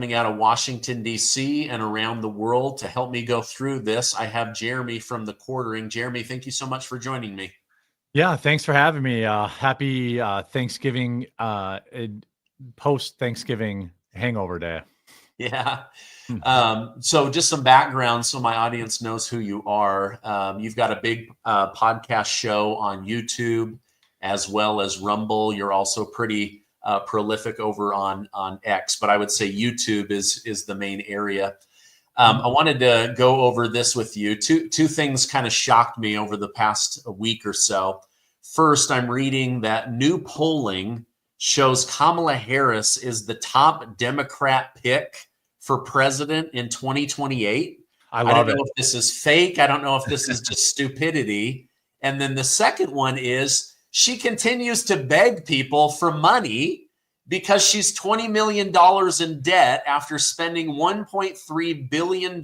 coming out of Washington, D.C. and around the world. To help me go through this, I have Jeremy from The Quartering. Jeremy, thank you so much for joining me. Yeah, thanks for having me. Happy Thanksgiving, post-Thanksgiving hangover day. Yeah. So just some background so my audience knows who you are. You've got a big podcast show on YouTube as well as Rumble. You're also pretty prolific over on X, but I would say YouTube is the main area. I wanted to go over this with you. Two things kind of shocked me over the past week or so. First, I'm reading that new polling shows Kamala Harris is the top Democrat pick for president in 2028. I don't know if this is fake. I don't know if this is just stupidity. And then the second one is she continues to beg people for money because she's $20 million in debt after spending $1.3 billion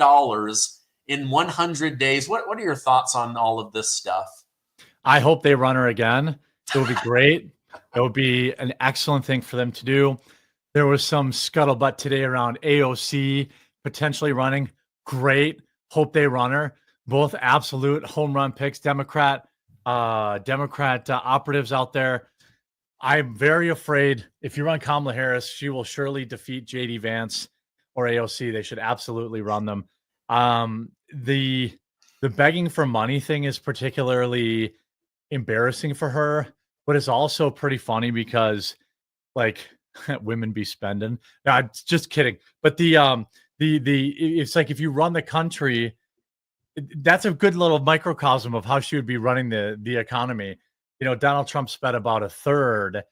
in 100 days. What are your thoughts on all of this stuff? I hope they run her again. It would be great. It would be an excellent thing for them to do. There was some scuttlebutt today around AOC potentially running. Great. Hope they run her. Both absolute home run picks. Democrat operatives out there. I'm very afraid if you run Kamala Harris, she will surely defeat JD Vance or AOC. They should absolutely run them. The begging for money thing is particularly embarrassing for her, but it's also pretty funny because like women be spending. No, just kidding. But it's like if you run the country, that's a good little microcosm of how she would be running the economy. You know, Donald Trump spent about a third.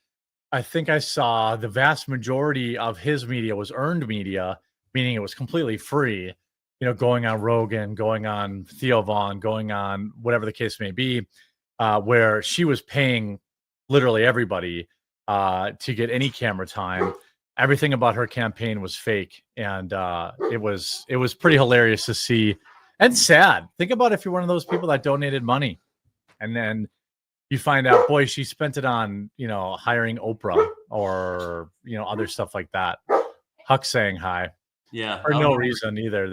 I think I saw the vast majority of his media was earned media, meaning it was completely free. You know, going on Rogan, going on Theo Vaughn, going on whatever the case may be, where she was paying literally everybody to get any camera time. Everything about her campaign was fake, and it was pretty hilarious to see and sad. Think about if you're one of those people that donated money, and then you find out, boy, she spent it on, you know, hiring Oprah or, you know, other stuff like that. Huck saying hi. Yeah. For no reason either.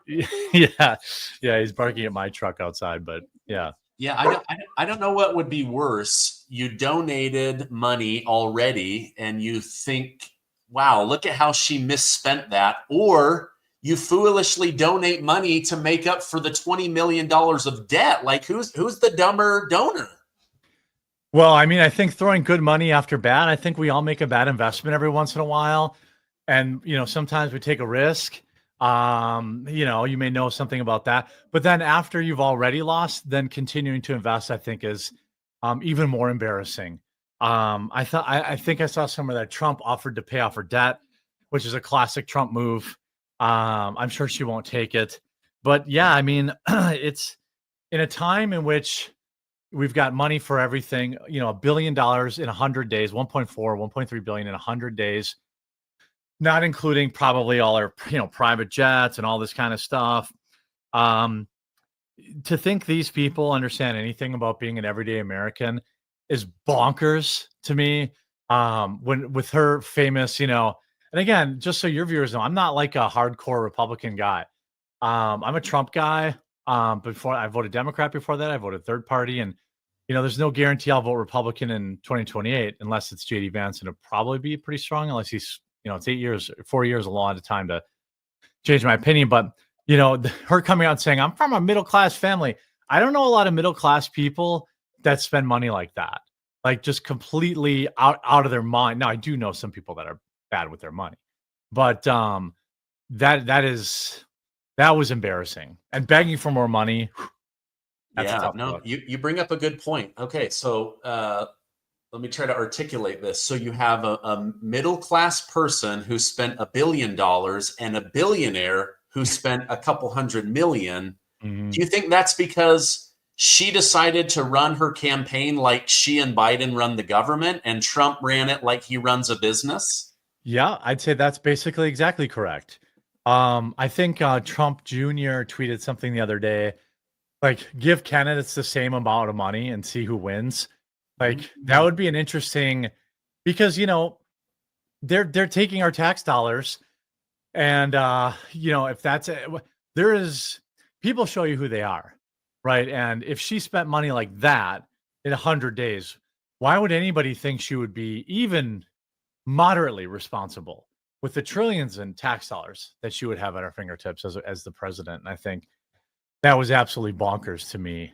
Yeah. He's barking at my truck outside, but yeah. Yeah, I don't know what would be worse. You donated money already and you think, wow, look at how she misspent that. Or you foolishly donate money to make up for the $20 million of debt. Like who's the dumber donor? Well, I mean, I think throwing good money after bad, I think we all make a bad investment every once in a while. And, you know, sometimes we take a risk. You know, you may know something about that. But then after you've already lost, then continuing to invest, I think is even more embarrassing. I think I saw somewhere that Trump offered to pay off her debt, which is a classic Trump move. I'm sure she won't take it. But yeah, I mean, it's in a time in which we've got money for everything, you know, $1 billion in 100 days, 1.3 billion in 100 days, not including probably all our, you know, private jets and all this kind of stuff. To think these people understand anything about being an everyday American is bonkers to me. When with her famous, you know, and again, just so your viewers know, I'm not like a hardcore Republican guy. I'm a Trump guy. Before I voted Democrat, before that I voted third party, and you know, there's no guarantee I'll vote Republican in 2028 unless it's JD Vance, and it'll probably be pretty strong unless he's, you know, it's 4 years, a lot of time to change my opinion. But you know, her coming out saying I'm from a middle class family. I don't know a lot of middle class people that spend money like that, like just completely out of their mind. Now I do know some people that are bad with their money, but that was embarrassing, and begging for more money. Yeah, no, you bring up a good point. Okay, so let me try to articulate this. So you have a middle-class person who spent $1 billion and a billionaire who spent a couple $100 million. Mm-hmm. Do you think that's because she decided to run her campaign like she and Biden run the government, and Trump ran it like he runs a business? Yeah, I'd say that's basically exactly correct. I think Trump Jr. tweeted something the other day, like, give candidates the same amount of money and see who wins. Like, that would be an interesting, because, you know, they're taking our tax dollars, and if that's it, there is people show you who they are, right? And if she spent money like that in 100 days, why would anybody think she would be even moderately responsible with the trillions in tax dollars that she would have at her fingertips as the president? And I think that was absolutely bonkers to me.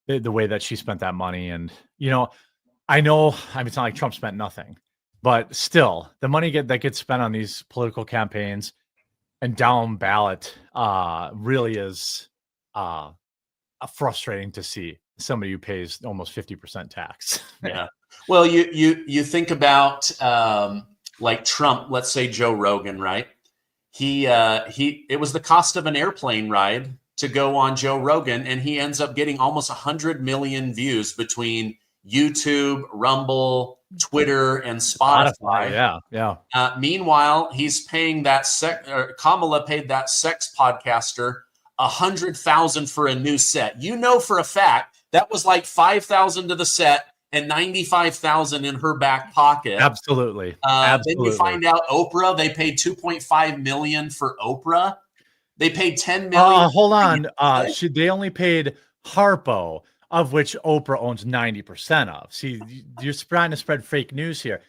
The way that she spent that money. And, I know, it's not like Trump spent nothing, but still the money that gets spent on these political campaigns and down ballot really is frustrating to see somebody who pays almost 50% tax. Yeah. Well, you think about like Trump, let's say Joe Rogan, right? It was the cost of an airplane ride to go on Joe Rogan, and he ends up getting almost 100 million views between YouTube, Rumble, Twitter, and Spotify. Yeah. Meanwhile, he's paying Kamala paid that sex podcaster $100,000 for a new set. For a fact that was like $5,000 to the set and $95,000 in her back pocket. Absolutely. Then you find out Oprah, they paid $2.5 million for Oprah. They paid $10 million. Hold on. They only paid Harpo, of which Oprah owns 90% of. See, you're trying to spread fake news here.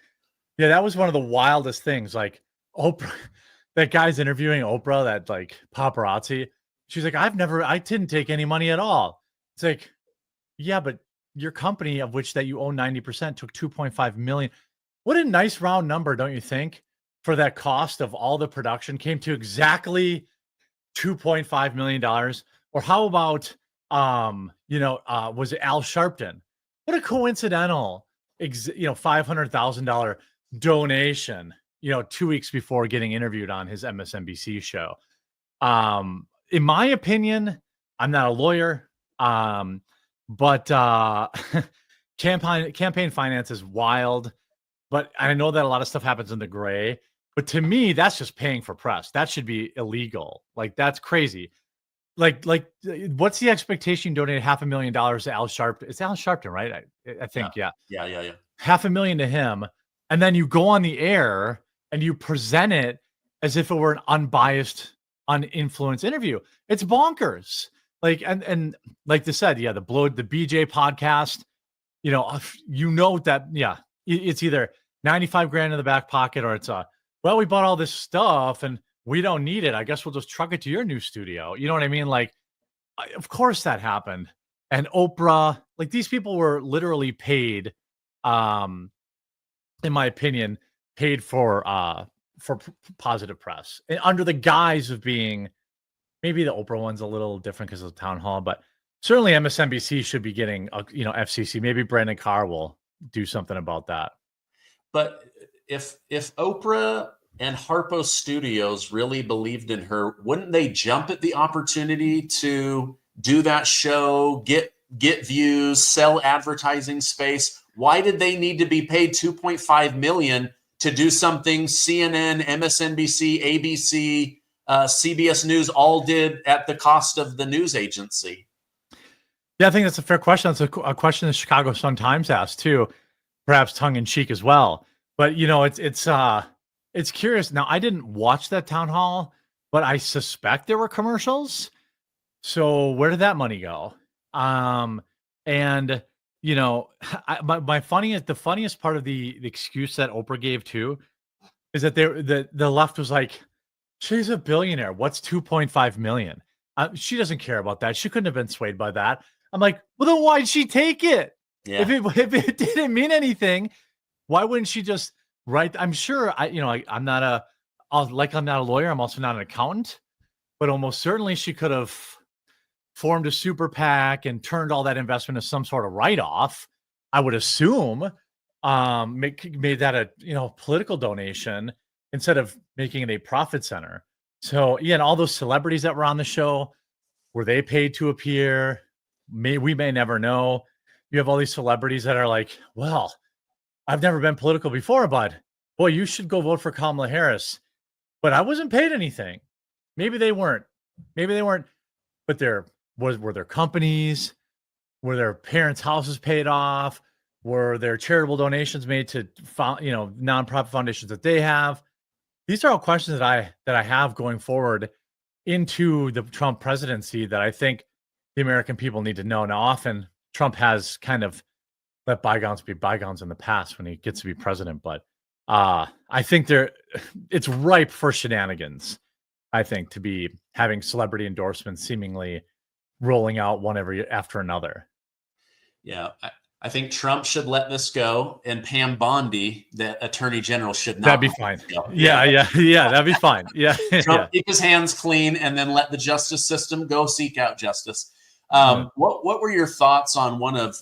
Yeah, that was one of the wildest things. Like Oprah, that guy's interviewing Oprah, that like paparazzi. She's like, I didn't take any money at all. It's like, yeah, but your company, of which that you own 90%, took 2.5 million. What a nice round number, don't you think? For that cost of all the production came to exactly $2.5 million. Or how about was it Al Sharpton? What a coincidental $500,000 donation, 2 weeks before getting interviewed on his MSNBC show. In my opinion, I'm not a lawyer, but campaign finance is wild. But I know that a lot of stuff happens in the gray. But to me, that's just paying for press. That should be illegal. Like, that's crazy. Like, what's the expectation? You donate $500,000 to Al Sharpton. It's Al Sharpton, right? I think, yeah. $500,000 to him, and then you go on the air and you present it as if it were an unbiased, uninfluenced interview. It's bonkers. Like, and like they said, the BJ podcast. That it's either 95 grand in the back pocket, or it's we bought all this stuff and we don't need it. I guess we'll just truck it to your new studio. You know what I mean? Like, of course that happened. And Oprah, like, these people were literally paid, in my opinion, paid for positive press, and under the guise of being, maybe the Oprah one's a little different because of the town hall, but certainly MSNBC should be getting, FCC. Maybe Brandon Carr will do something about that. But if Oprah and Harpo Studios really believed in her, wouldn't they jump at the opportunity to do that show, get views, sell advertising space? Why did they need to be paid $2.5 million to do something CNN, MSNBC, ABC, CBS News all did at the cost of the news agency? Yeah, I think that's a fair question. That's a question the Chicago Sun-Times asked too, perhaps tongue in cheek as well. But it's curious. Now, I didn't watch that town hall, but I suspect there were commercials. So where did that money go? The funniest part of the excuse that Oprah gave too is that the left was like, she's a billionaire. What's 2.5 million? She doesn't care about that. She couldn't have been swayed by that. I'm like, well, then why'd she take it? Yeah. If it didn't mean anything, why wouldn't she just write? I'm sure I'm not a lawyer. I'm also not an accountant, but almost certainly she could have formed a super PAC and turned all that investment as some sort of write-off. I would assume, made that a political donation instead of making it a profit center. So and all those celebrities that were on the show, were they paid to appear? We may never know. You have all these celebrities that are like, well, I've never been political before, but boy, you should go vote for Kamala Harris. But I wasn't paid anything. Maybe they weren't. But were their companies, were their parents' houses paid off? Were there charitable donations made to nonprofit foundations that they have? These are all questions that I have going forward into the Trump presidency that I think the American people need to know. Now, often Trump has kind of let bygones be bygones in the past when he gets to be president, but I think it's ripe for shenanigans. I think to be having celebrity endorsements seemingly rolling out one after another. Yeah, I think Trump should let this go, and Pam Bondi, the Attorney General, should not. That'd be fine. Yeah, that'd be fine. Yeah, Trump keep his hands clean, and then let the justice system go seek out justice. What were your thoughts on one of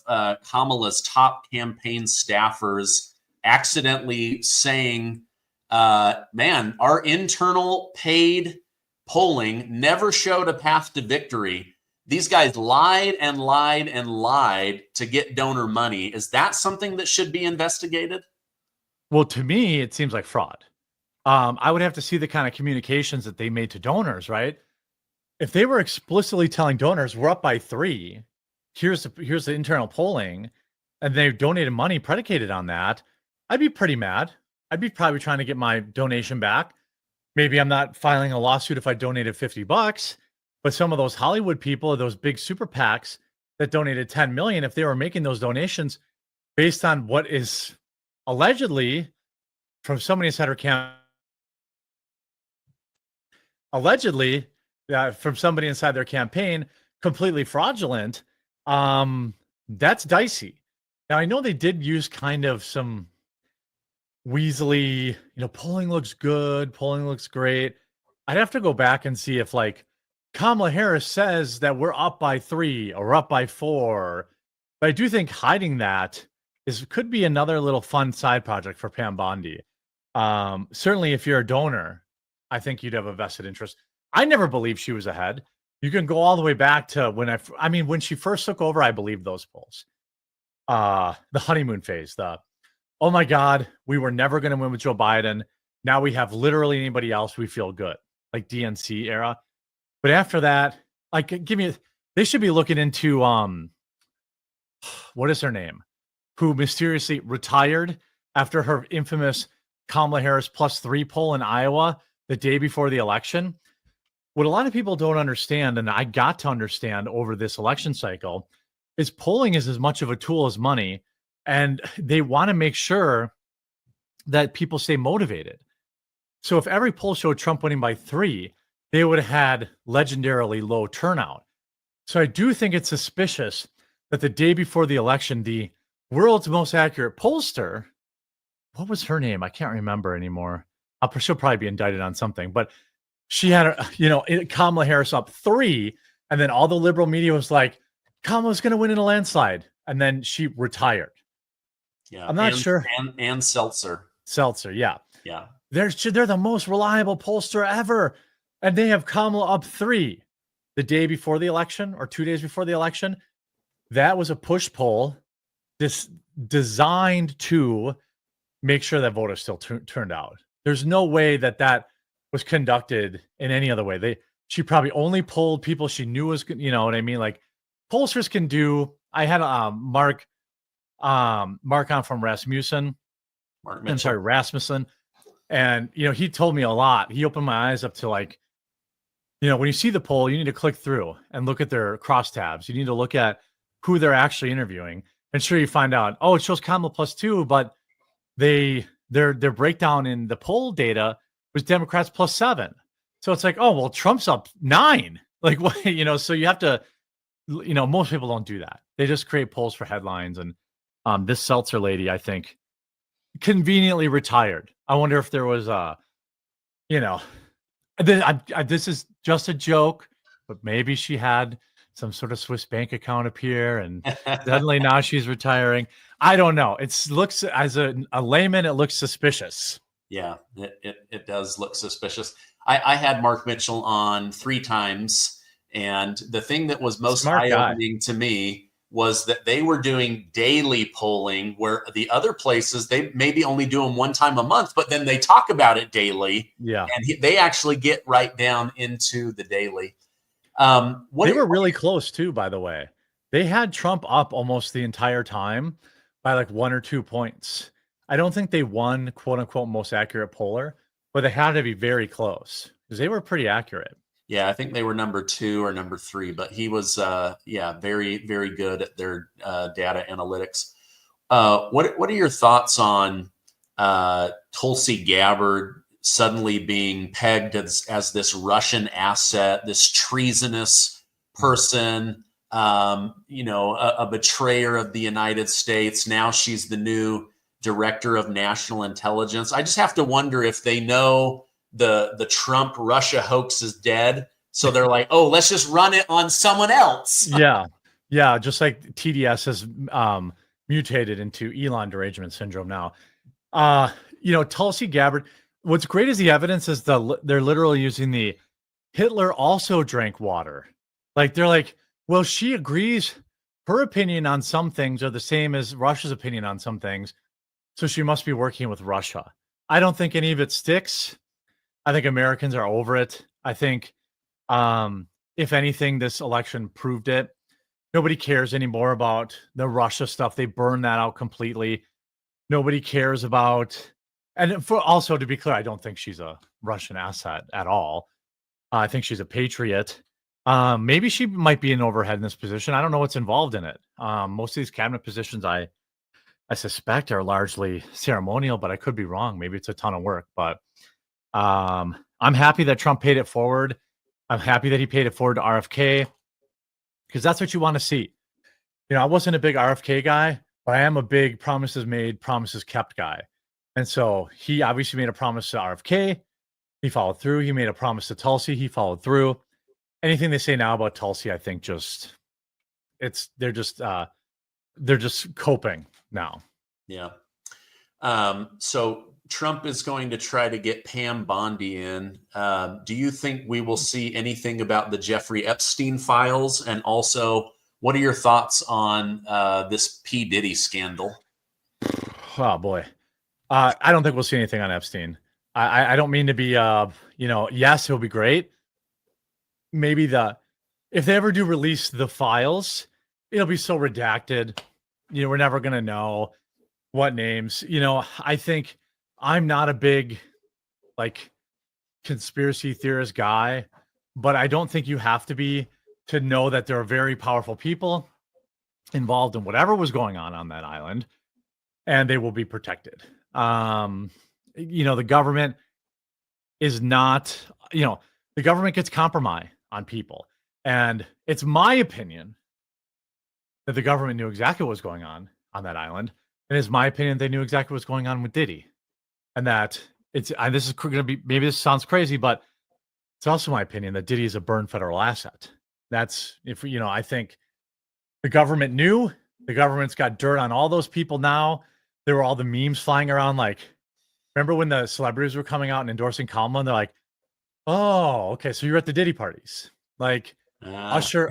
Kamala's top campaign staffers accidentally saying, "Man, our internal paid polling never showed a path to victory. These guys lied and lied and lied to get donor money." Is that something that should be investigated? Well, to me, it seems like fraud. I would have to see the kind of communications that they made to donors, right? If they were explicitly telling donors, we're up by 3, here's the internal polling, and they donated money predicated on that, I'd be pretty mad. I'd be probably trying to get my donation back. Maybe I'm not filing a lawsuit if I donated $50. But some of those Hollywood people, those big super PACs that donated 10 million, if they were making those donations based on what is allegedly from somebody inside her from somebody inside their campaign, completely fraudulent, that's dicey. Now, I know they did use kind of some weaselly, polling looks good, polling looks great. I'd have to go back and see if Kamala Harris says that we're up by 3 or up by 4. But I do think hiding that could be another little fun side project for Pam Bondi. Certainly, if you're a donor, I think you'd have a vested interest. I never believed she was ahead. You can go all the way back to when she first took over, I believed those polls. The honeymoon phase, oh my God, we were never going to win with Joe Biden. Now we have literally anybody else. We feel good, like DNC era. But after that, they should be looking into, what is her name? Who mysteriously retired after her infamous Kamala Harris +3 poll in Iowa the day before the election. What a lot of people don't understand, and I got to understand over this election cycle, is polling is as much of a tool as money. And they want to make sure that people stay motivated. So if every poll showed Trump winning by 3, they would have had legendarily low turnout. So I do think it's suspicious that the day before the election, the world's most accurate pollster, what was her name? I can't remember anymore. She'll probably be indicted on something, but she had, Kamala Harris up 3, and then all the liberal media was like, Kamala's going to win in a landslide, and then she retired. Yeah, I'm not sure. And Seltzer, yeah. They're the most reliable pollster ever. And they have Kamala up 3 the day before the election or 2 days before the election. That was a push poll designed to make sure that voters still turned out. There's no way that was conducted in any other way. She probably only polled people she knew was, you know what I mean? Like pollsters can do. I had Mark on from Rasmussen. Rasmussen. And, he told me a lot. He opened my eyes up to when you see the poll, you need to click through and look at their crosstabs. You need to look at who they're actually interviewing. And sure, you find out, it shows Kamala +2, but their breakdown in the poll data was Democrats +7. So it's Trump's up 9. So you have to, most people don't do that. They just create polls for headlines. And this Seltzer lady, I think, conveniently retired. I wonder if there was this is just a joke, but maybe she had some sort of Swiss bank account appear and suddenly now she's retiring. I don't know. It looks, as a layman, it looks suspicious. Yeah, it does look suspicious. I had Mark Mitchell on 3 times, and the thing that was most eye-opening to me was that they were doing daily polling, where the other places, they maybe only do them 1 time a month, but then they talk about it daily. Yeah. And they actually get right down into the daily. They were really close too, by the way. They had Trump up almost the entire time, by like 1 or 2 points. I don't think they won quote unquote most accurate poller, but they had to be very close because they were pretty accurate. Yeah, I think they were number 2 or number 3, but he was, very, very good at their data analytics. What are your thoughts on Tulsi Gabbard suddenly being pegged as this Russian asset, this treasonous person, a betrayer of the United States? Now she's the new director of national intelligence. I just have to wonder if they know the Trump Russia hoax is dead. So they're like, oh, let's just run it on someone else. Yeah. Yeah. Just like TDS has mutated into Elon derangement syndrome now. Tulsi Gabbard, what's great is the evidence is they're literally using the Hitler also drank water. Like they're like, well, she agrees her opinion on some things are the same as Russia's opinion on some things. So she must be working with Russia. I don't think any of it sticks. I think Americans are over it. I think, if anything, this election proved it. Nobody cares anymore about the Russia stuff. They burned that out completely. Nobody cares about, and for also to be clear, I don't think she's a Russian asset at all. I think she's a patriot. Maybe she might be an overhead in this position. I don't know what's involved in it. Most of these cabinet positions, I suspect, are largely ceremonial, but I could be wrong. Maybe it's a ton of work. But I'm happy that Trump paid it forward. I'm happy that he paid it forward to RFK because that's what you want to see. I wasn't a big RFK guy, but I am a big promises made, promises kept guy. And so he obviously made a promise to RFK. He followed through. He made a promise to Tulsi. He followed through. Anything they say now about Tulsi, I think they're just coping now. Yeah. So Trump is going to try to get Pam Bondi in. Do you think we will see anything about the Jeffrey Epstein files? And also, what are your thoughts on this P. Diddy scandal? Oh, boy. I don't think we'll see anything on Epstein. I don't mean to be, yes, it'll be great. Maybe if they ever do release the files, it'll be so redacted. We're never going to know what names. I think I'm not a big conspiracy theorist guy, but I don't think you have to be to know that there are very powerful people involved in whatever was going on that island, and they will be protected. The government is not, the government gets compromise on people. And it's my opinion that the government knew exactly what was going on that island. And it's my opinion they knew exactly what's going on with Diddy. And that this is going to be, maybe this sounds crazy, but it's also my opinion that Diddy is a burned federal asset. That's I think the government knew. The government's got dirt on all those people now. There were all the memes flying around. Remember when the celebrities were coming out and endorsing Kamala? And they're like, oh, okay, so you're at the Diddy parties. Usher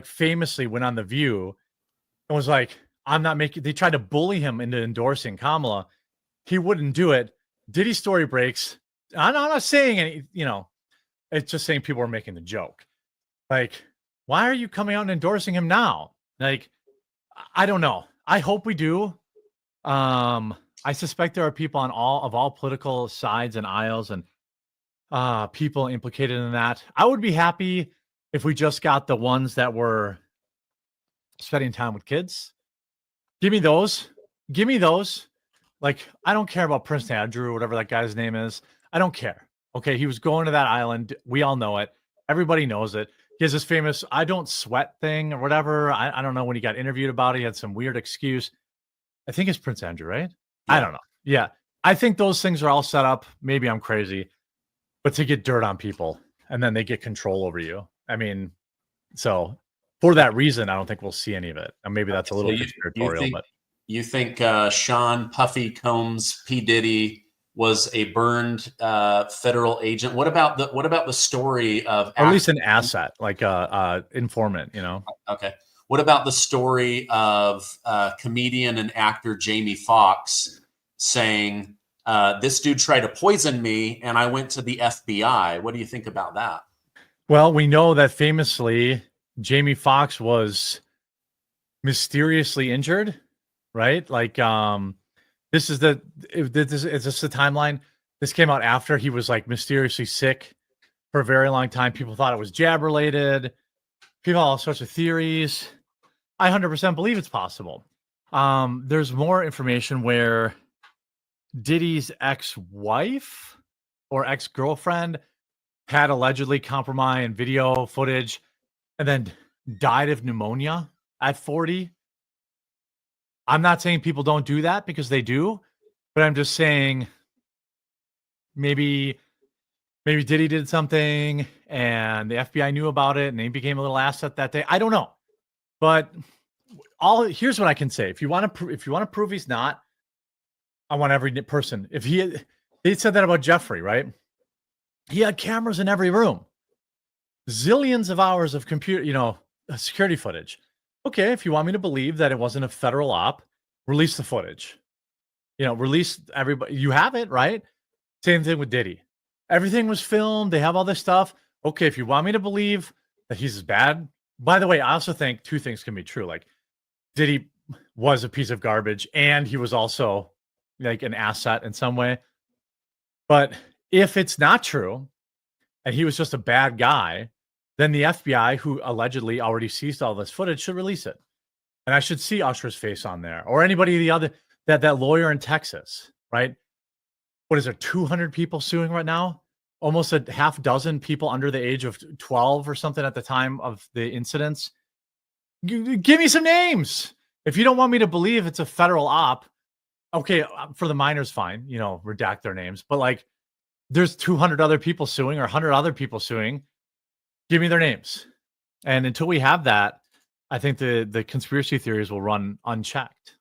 famously went on The View and was like, they tried to bully him into endorsing Kamala. He wouldn't do it. Diddy story breaks. I'm not saying any, it's just saying people are making the joke. Why are you coming out and endorsing him now? I don't know. I hope we do. I suspect there are people on all political sides and aisles and people implicated in that. I would be happy if we just got the ones that were spending time with kids. Give me those. I don't care about Prince Andrew or whatever that guy's name is. I don't care. Okay, he was going to that island. We all know it. Everybody knows it. He has this famous "I don't sweat" thing or whatever. I don't know when he got interviewed about it. He had some weird excuse. I think it's Prince Andrew, right? Yeah. I don't know. Yeah. I think those things are all set up. Maybe I'm crazy, but to get dirt on people and then they get control over you. So for that reason, I don't think we'll see any of it. And maybe that's a little conspiratorial, but you think Sean Puffy Combs P. Diddy was a burned federal agent? What about the story of, or at least an asset, informant, Okay. What about the story of comedian and actor Jamie Foxx saying, this dude tried to poison me and I went to the FBI? What do you think about that? Well, we know that famously Jamie Foxx was mysteriously injured right? Like, this is the timeline. This came out after he was like mysteriously sick for a very long time. People thought it was jab related. People have all sorts of theories. I 100% believe it's possible. There's more information where Diddy's ex-wife or ex-girlfriend had allegedly compromised video footage and then died of pneumonia at 40. I'm not saying people don't do that, because they do, but I'm just saying maybe Diddy did something and the FBI knew about it and he became a little asset that day. I don't know. But here's what I can say. If you want to prove he's not, I want every person. They said that about Jeffrey, right? He had cameras in every room, zillions of hours of computer, security footage. Okay, if you want me to believe that it wasn't a federal op, release the footage. Release everybody. You have it, right? Same thing with Diddy. Everything was filmed. They have all this stuff. Okay, if you want me to believe that he's as bad. By the way, I also think two things can be true. Like, Diddy was a piece of garbage and he was also like an asset in some way. But if it's not true and he was just a bad guy, then the FBI, who allegedly already seized all this footage, should release it. And I should see Usher's face on there, or anybody, the other, that lawyer in Texas, right? What is there, 200 people suing right now? Almost a half dozen people under the age of 12 or something at the time of the incidents. Give me some names. If you don't want me to believe it's a federal op, okay, for the minors, fine, redact their names. But like, there's 200 other people suing or 100 other people suing. Give me their names. And until we have that, I think the conspiracy theories will run unchecked.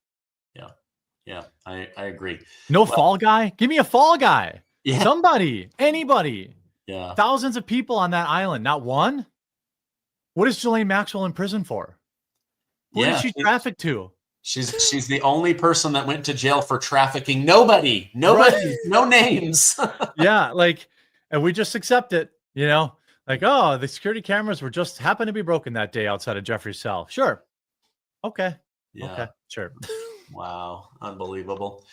Yeah, I agree. Fall guy? Give me a fall guy. Yeah. Somebody, anybody. Yeah. Thousands of people on that island, not one. What is Ghislaine Maxwell in prison for? Who did she traffic to? She's the only person that went to jail for trafficking. Nobody, right. No names. Yeah, and we just accept it, like, oh, the security cameras were just happened to be broken that day outside of Jeffrey's cell. Sure. Okay. Yeah. Okay. Sure. Wow. Unbelievable.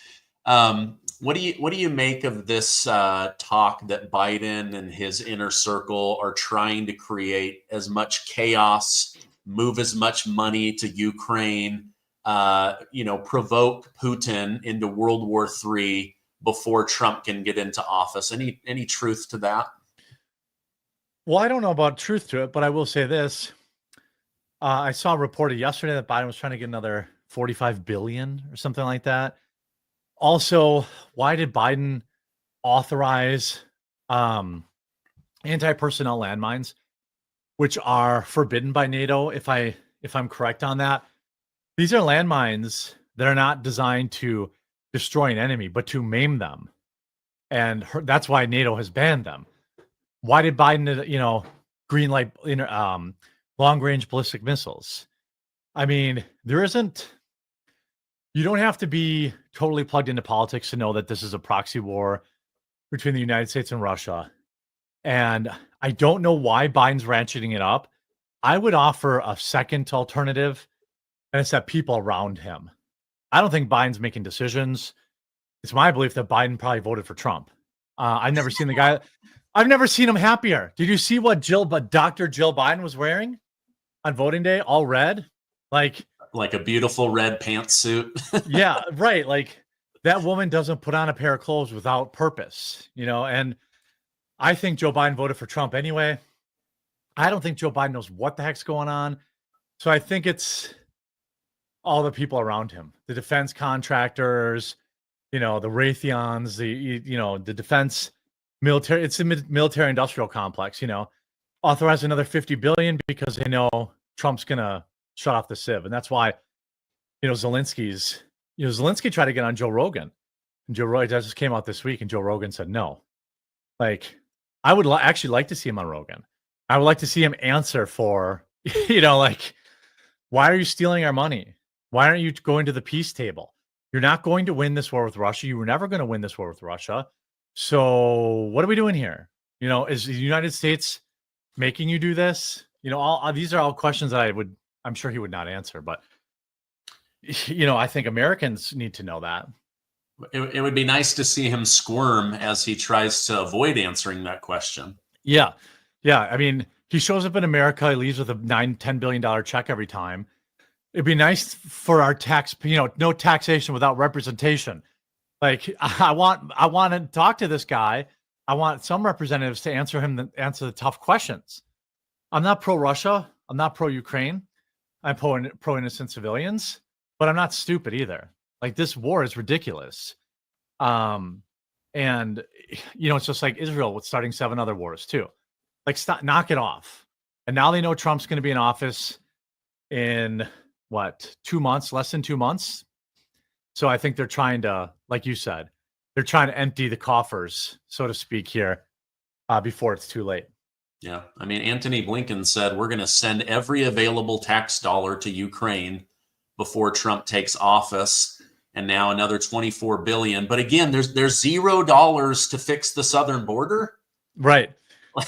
What do you make of this talk that Biden and his inner circle are trying to create as much chaos, move as much money to Ukraine, provoke Putin into World War III before Trump can get into office? Any truth to that? Well, I don't know about truth to it, but I will say this. I saw reported yesterday that Biden was trying to get another 45 billion or something like that. Also, why did Biden authorize anti-personnel landmines, which are forbidden by NATO? If I'm correct on that, these are landmines that are not designed to destroy an enemy, but to maim them, and that's why NATO has banned them. Why did Biden, green light, long-range ballistic missiles? I mean, you don't have to be totally plugged into politics to know that this is a proxy war between the United States and Russia. And I don't know why Biden's ratcheting it up. I would offer a second alternative, and it's that people around him. I don't think Biden's making decisions. It's my belief that Biden probably voted for Trump. I've never seen the guy. I've never seen him happier. Did you see what Dr. Jill Biden was wearing on voting day? All red, like a beautiful red pantsuit. Yeah, right. Like, that woman doesn't put on a pair of clothes without purpose, and I think Joe Biden voted for Trump anyway. I don't think Joe Biden knows what the heck's going on. So I think it's all the people around him, the defense contractors, the Raytheons, the defense military. It's the military industrial complex, authorize another 50 billion because they know Trump's going to shut off the sieve. And that's why, Zelensky tried to get on Joe Rogan, and Joe Rogan just came out this week and Joe Rogan said no. Like, I would actually like to see him on Rogan. I would like to see him answer for, why are you stealing our money? Why aren't you going to the peace table? You're not going to win this war with Russia. You were never going to win this war with Russia. So what are we doing here? Is the United States making you do this? All these are all questions that I'm sure he would not answer, but I think Americans need to know that. It would be nice to see him squirm as he tries to avoid answering that question. Yeah. Yeah. I mean, he shows up in America, he leaves with a $10 billion check every time. It'd be nice for our tax, no taxation without representation. Like I want to talk to this guy. I want some representatives to answer the tough questions. I'm not pro-Russia. I'm not pro-Ukraine. I'm pro-innocent civilians, but I'm not stupid either. Like this war is ridiculous. And it's just like Israel with starting 7 other wars too. Like knock it off. And now they know Trump's going to be in office in 2 months, less than 2 months. So I think they're trying to, like you said, they're trying to empty the coffers, so to speak, here before it's too late. Yeah. I mean, Antony Blinken said, we're going to send every available tax dollar to Ukraine before Trump takes office. And now another 24 billion. But again, there's $0 to fix the southern border. Right.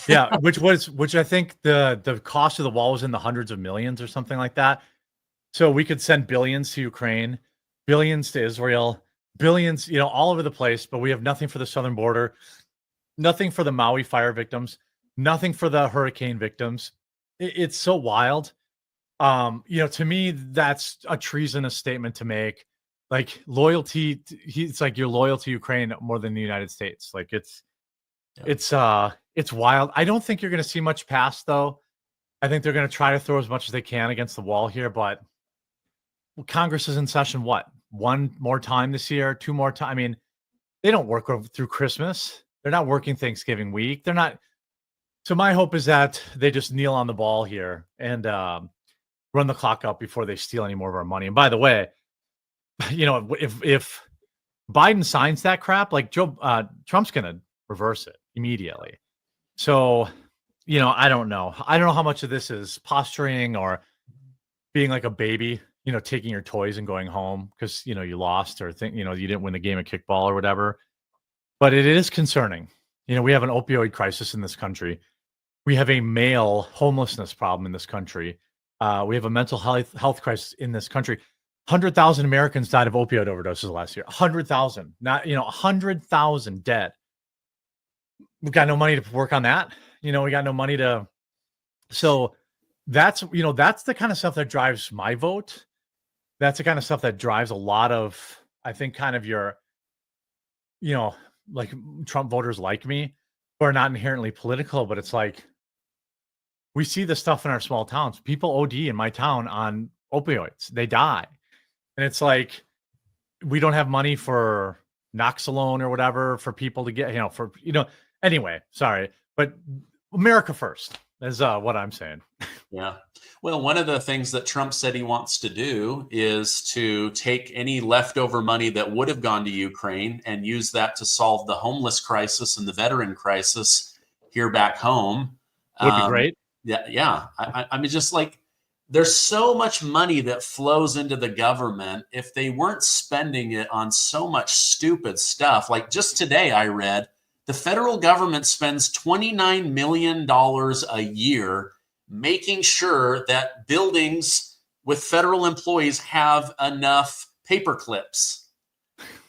Yeah. which I think the cost of the wall was in the hundreds of millions or something like that. So we could send billions to Ukraine, billions to Israel, billions, all over the place, but we have nothing for the southern border, nothing for the Maui fire victims, nothing for the hurricane victims. It's so wild. To me, that's a treasonous statement to make. Like loyalty, it's like you're loyal to Ukraine more than the United States. Like it's wild. I don't think you're going to see much pass though. I think they're going to try to throw as much as they can against the wall here, but Congress is in session, one more time this year, 2 more times. I mean, they don't work through Christmas. They're not working Thanksgiving week. They're not. So my hope is that they just kneel on the ball here and run the clock out before they steal any more of our money. And by the way, if Biden signs that crap, like Trump's going to reverse it immediately. So, I don't know. I don't know how much of this is posturing or being like a baby, taking your toys and going home because, you lost or you didn't win the game of kickball or whatever. But it is concerning. We have an opioid crisis in this country. We have a male homelessness problem in this country. We have a mental health crisis in this country. 100,000 Americans died of opioid overdoses last year. 100,000, not 100,000 dead. We've got no money to work on that. We got no money to. So that's the kind of stuff that drives my vote. That's the kind of stuff that drives a lot of, I think, kind of your, like Trump voters like me, who are not inherently political, but it's like we see this stuff in our small towns. People OD in my town on opioids. They die. And it's like, we don't have money for Noxalone or whatever for people to get, anyway, sorry, but America first is what I'm saying. Yeah. Well, one of the things that Trump said he wants to do is to take any leftover money that would have gone to Ukraine and use that to solve the homeless crisis and the veteran crisis here back home. Would be great. Yeah. Yeah. I mean, just like, there's so much money that flows into the government. If they weren't spending it on so much stupid stuff, like just today I read the federal government spends $29 million a year making sure that buildings with federal employees have enough paper clips.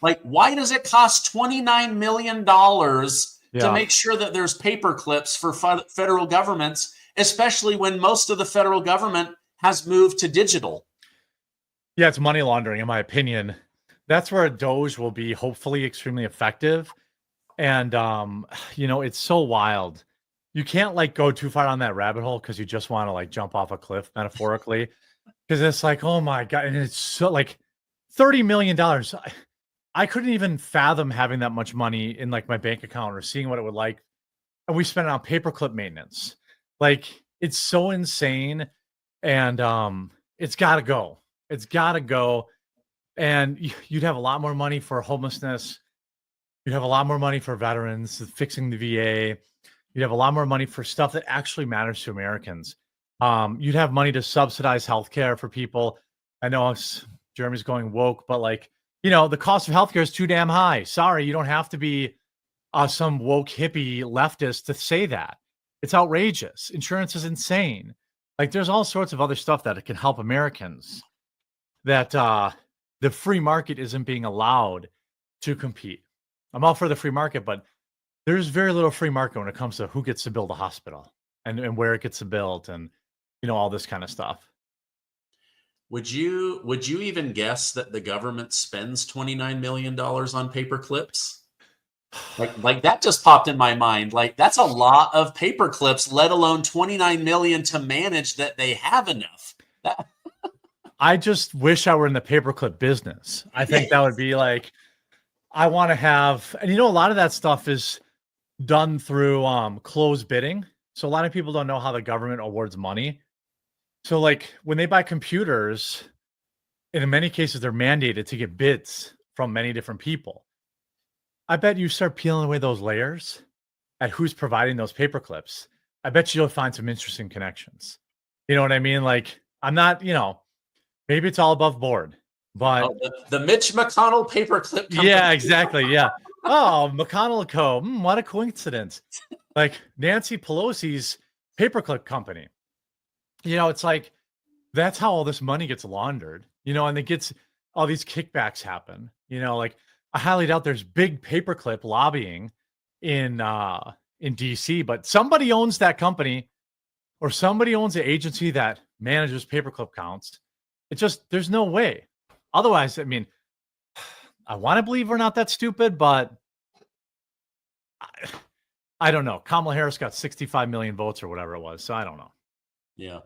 Like, why does it cost $29 million to make sure that there's paper clips for federal governments, especially when most of the federal government has moved to digital? Yeah, it's money laundering, in my opinion. That's where a Doge will be hopefully extremely effective. And, it's so wild. You can't go too far on that rabbit hole because you just want to jump off a cliff metaphorically. Because it's like, oh my God. And it's so $30 million. I couldn't even fathom having that much money in my bank account or seeing what it would like. And we spent it on paperclip maintenance. It's so insane. And it's got to go. It's got to go. And you'd have a lot more money for homelessness. You'd have a lot more money for veterans, fixing the VA. You'd have a lot more money for stuff that actually matters to Americans. You'd have money to subsidize healthcare for people. I know Jeremy's going woke, but the cost of healthcare is too damn high. Sorry, you don't have to be some woke hippie leftist to say that. It's outrageous. Insurance is insane. There's all sorts of other stuff that can help Americans. that the free market isn't being allowed to compete. I'm all for the free market, but there's very little free market when it comes to who gets to build a hospital and where it gets to build and all this kind of stuff. Would you even guess that the government spends $29 million on paper clips? Like that just popped in my mind. Like that's a lot of paper clips, let alone 29 million to manage that they have enough. I just wish I were in the paperclip business. I think that would be like, I want to have, and a lot of that stuff is done through closed bidding. So a lot of people don't know how the government awards money. So like when they buy computers, in many cases, they're mandated to get bids from many different people. I bet you start peeling away those layers at who's providing those paper clips. I bet you'll find some interesting connections. You know what I mean? Like I'm not, maybe it's all above board, but the Mitch McConnell paperclip company. Yeah, exactly. Yeah. Oh, McConnell Co. What a coincidence. Like Nancy Pelosi's paperclip company. It's like that's how all this money gets laundered, and it gets all these kickbacks happen. Like I highly doubt there's big paperclip lobbying in DC, but somebody owns that company or somebody owns the agency that manages paperclip counts. It's just there's no way. Otherwise, I mean, I want to believe we're not that stupid, but I don't know. Kamala Harris got 65 million votes or whatever it was, so I don't know. Yeah.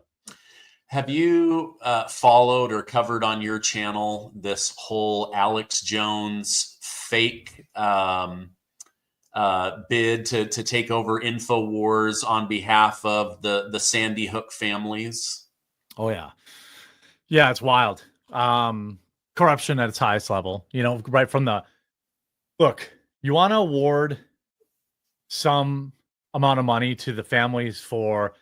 Have you followed or covered on your channel this whole Alex Jones fake bid to take over InfoWars on behalf of the Sandy Hook families? Oh yeah. Yeah, it's wild. Corruption at its highest level, right from look, you want to award some amount of money to the families for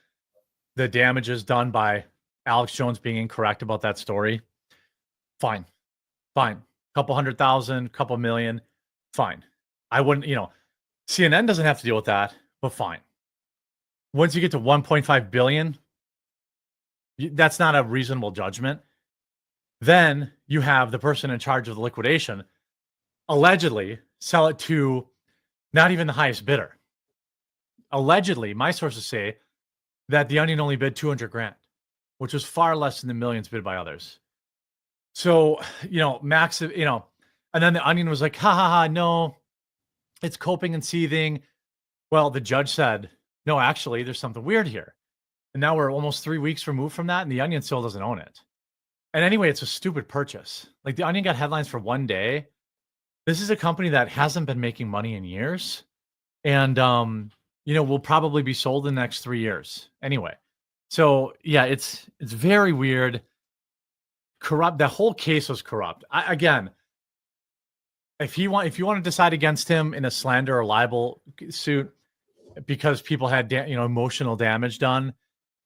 the damages done by Alex Jones being incorrect about that story. Fine. Couple 100,000, couple million. Fine. I wouldn't, CNN doesn't have to deal with that, but fine. Once you get to 1.5 billion, that's not a reasonable judgment. Then you have the person in charge of the liquidation allegedly sell it to not even the highest bidder. Allegedly, my sources say that the Onion only bid 200 grand, which was far less than the millions bid by others. So, max, and then the Onion was like, ha, no, it's coping and seething. Well, the judge said, no, actually, there's something weird here. And now we're almost 3 weeks removed from that, and the Onion still doesn't own it. And anyway, it's a stupid purchase. Like the Onion got headlines for one day. This is a company that hasn't been making money in years. And, will probably be sold in the next 3 years anyway. So yeah, it's very weird. Corrupt. The whole case was corrupt. Again, if you want to decide against him in a slander or libel suit because people had emotional damage done,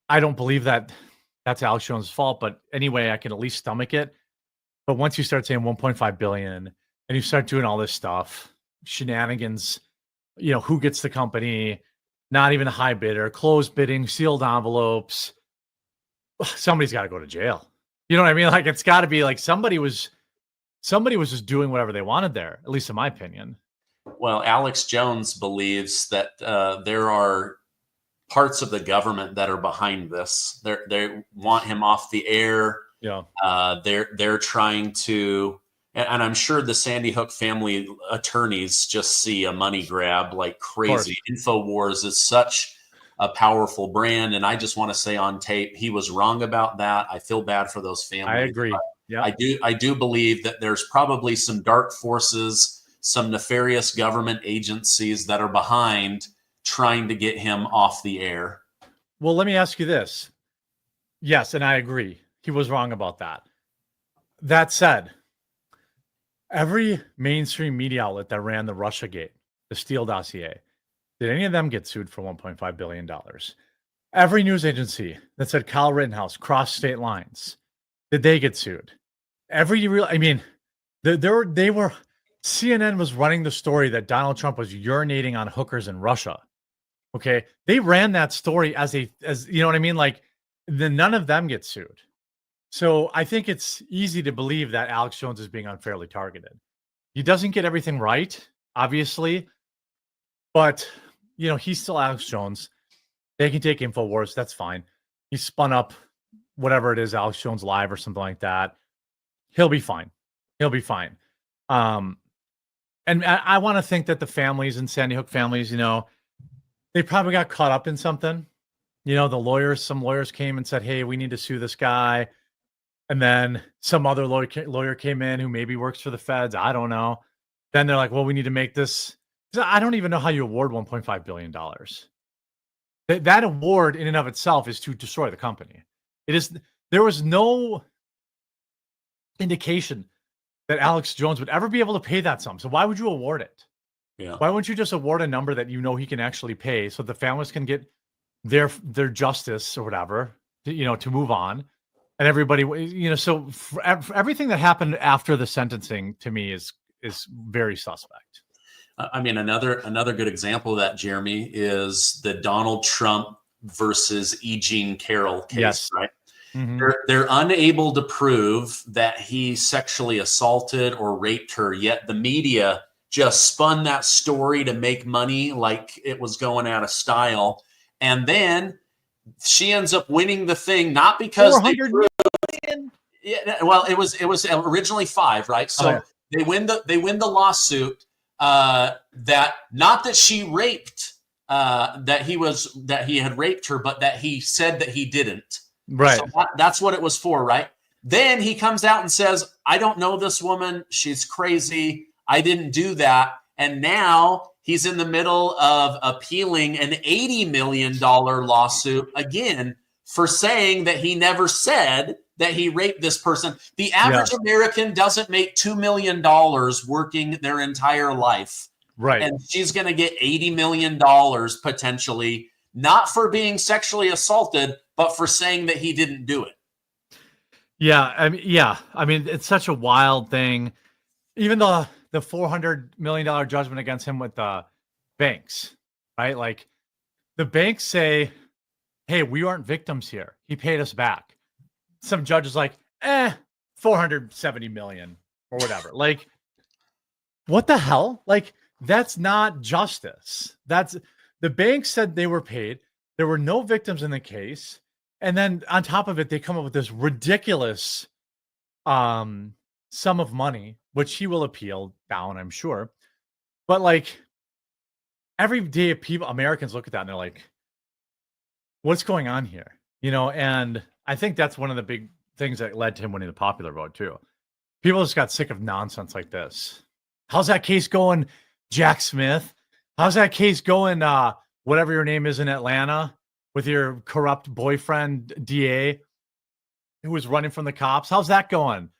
I don't believe that that's Alex Jones' fault. But anyway, I can at least stomach it. But once you start saying 1.5 billion and you start doing all this stuff, shenanigans, who gets the company, not even a high bidder, closed bidding, sealed envelopes, somebody's got to go to jail. You know what I mean? Like it's got to be like somebody was just doing whatever they wanted there, at least in my opinion. Well, Alex Jones believes that there are parts of the government that are behind this. They want him off the air. Yeah. They're trying to, and I'm sure the Sandy Hook family attorneys just see a money grab like crazy. InfoWars is such a powerful brand, and I just want to say on tape, he was wrong about that. I feel bad for those families. I agree. Yeah, I do believe that there's probably some dark forces, some nefarious government agencies that are behind trying to get him off the air. Well, let me ask you this. Yes, and I agree. He was wrong about that. That said, every mainstream media outlet that ran the Russiagate, the Steele dossier, did any of them get sued for $1.5 billion? Every news agency that said Kyle Rittenhouse crossed state lines, did they get sued? They were, CNN was running the story that Donald Trump was urinating on hookers in Russia. Okay. They ran that story as you know what I mean? Like none of them get sued. So I think it's easy to believe that Alex Jones is being unfairly targeted. He doesn't get everything right, obviously, but he's still Alex Jones. They can take InfoWars. That's fine. He spun up whatever it is, Alex Jones Live or something like that. He'll be fine. He'll be fine. And I want to think that the families and Sandy Hook families, they probably got caught up in something. Some lawyers came and said, hey, we need to sue this guy. And then some other lawyer came in who maybe works for the feds. I don't know. Then they're like, well, we need to make this. I don't even know how you award $1.5 billion. That award in and of itself is to destroy the company. There was no indication that Alex Jones would ever be able to pay that sum. So why would you award it? Yeah. Why wouldn't you just award a number that he can actually pay so the families can get their justice or whatever, to move on, and everybody, so for everything that happened after the sentencing to me is very suspect. I mean, another good example of that, Jeremy, is the Donald Trump versus E. Jean Carroll case, yes. Right? Mm-hmm. They're unable to prove that he sexually assaulted or raped her, yet the media just spun that story to make money like it was going out of style. And then she ends up winning the thing, not because $400 million. Yeah, well, it was originally 5, right? So they win the lawsuit that not that she raped that he had raped her, but that he said that he didn't. Right. So that's what it was for, right? Then he comes out and says, I don't know this woman. She's crazy. I didn't do that. And now he's in the middle of appealing an $80 million lawsuit again for saying that he never said that he raped this person. The average American doesn't make $2 million working their entire life. Right. And she's going to get $80 million potentially, not for being sexually assaulted, but for saying that he didn't do it. Yeah. I mean, it's such a wild thing. Even the $400 million judgment against him with the banks, right? Like the banks say, hey, we aren't victims here. He paid us back. Some judge is like, 470 million or whatever. Like, what the hell? Like, that's not justice. The bank said they were paid. There were no victims in the case. And then on top of it, they come up with this ridiculous sum of money, which he will appeal down, I'm sure. But like every day Americans look at that and they're like, what's going on here? And I think that's one of the big things that led to him winning the popular vote too. People just got sick of nonsense like this. How's that case going, Jack Smith? How's that case going, whatever your name is in Atlanta, with your corrupt boyfriend, DA, who was running from the cops? How's that going?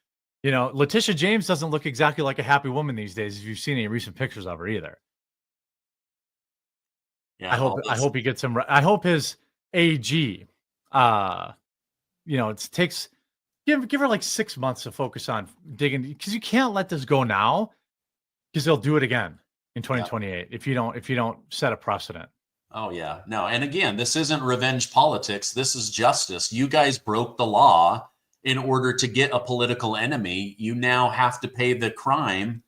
Letitia James doesn't look exactly like a happy woman these days, if you've seen any recent pictures of her either. Yeah, I hope he gets him. I hope his AG, it takes give her like 6 months to focus on digging, because you can't let this go now, because they'll do it again in 2028 if you don't set a precedent. Oh yeah, no, and again, this isn't revenge politics. This is justice. You guys broke the law in order to get a political enemy. You now have to pay the crime,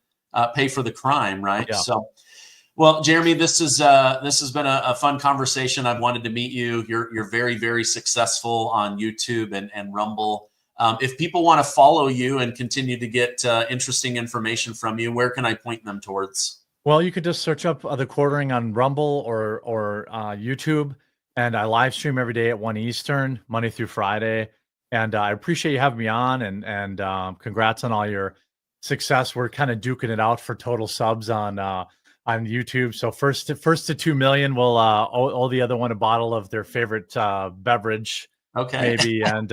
pay for the crime, right? Yeah. So, well, Jeremy, this has been a fun conversation. I've wanted to meet you. You're very, very successful on YouTube and Rumble. If people want to follow you and continue to get interesting information from you, where can I point them towards? Well, you could just search up The Quartering on Rumble or YouTube, and I live stream every day at 1 Eastern, Monday through Friday. And I appreciate you having me on, and congrats on all your success. We're kind of duking it out for total subs on YouTube. So first to 2 million, we'll owe the other one a bottle of their favorite beverage, maybe. And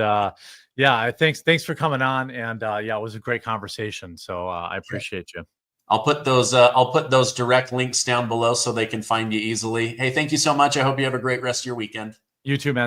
thanks for coming on. And it was a great conversation. So I appreciate you. I'll put those direct links down below so they can find you easily. Hey, thank you so much. I hope you have a great rest of your weekend. You too, man.